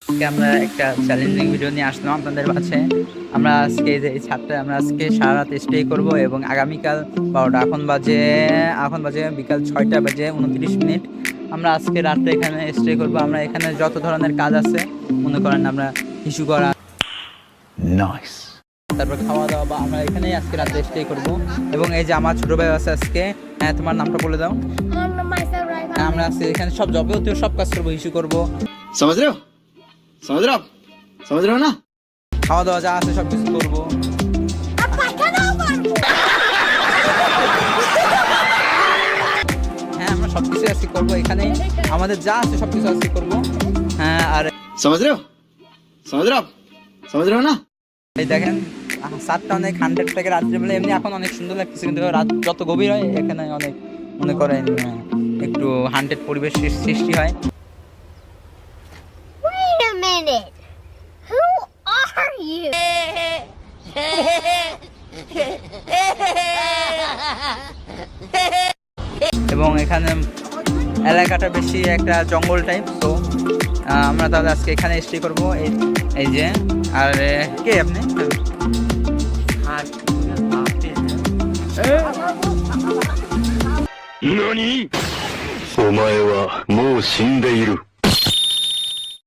আজকে আমরা একটা চ্যালেঞ্জিং ভিডিও নিয়ে আসলাম আপনাদের কাছে। আমরা আজকে যে এই ছাদটা আমরা আজকে সারা রাত স্টে করব এবং আগামীকাল 12টা এখন বাজে বিকাল 6টা বেজে 29 মিনিট। আমরা আজকে রাতটা এখানে স্টে করব। আমরা এখানে যত ধরনের কাজ আছে মনে করেন আমরা ইস্যু করা, নাইস, তারপর খাওয়া দাওয়া, বা আমরা এখানেই আজকে রাতে স্টে করব। এবং এই যে আমার ছোট ভাই আছে আজকে, হ্যাঁ তোমার নামটা বলে দাও। আমরা আজকে এখানে সব যাবতীয় সব কাজ করবো, ইস্যু করবো, समझ रहे हो समझ रहे हो ना। খাওয়া দাওয়া যা আছে সবকিছু করবো। হ্যাঁ আমরা সবকিছু আজকে করবো, এখানে আমাদের যা আছে সবকিছু আজকে করবো। হ্যাঁ আর समझ रहे हो समझ रहे हो ना। এই দেখেন সাতটা অনেক 100 টাকা রাত্রিবেলা এমনি এখন অনেক সুন্দর লাগতেছে, কিন্তু রাত যত গভীর হয় এখানে অনেক মনে করেন একটু হান্টেড পরিবেশ সৃষ্টি হয়। Wait a minute. Who are you? এবং এখানে এলাকাটা বেশি একটা জঙ্গল টাইপ, তো আমরা তাহলে আজকে এখানে স্টে করবো। এই যে আর কে আপনি? 何？お前はもう死んでいる。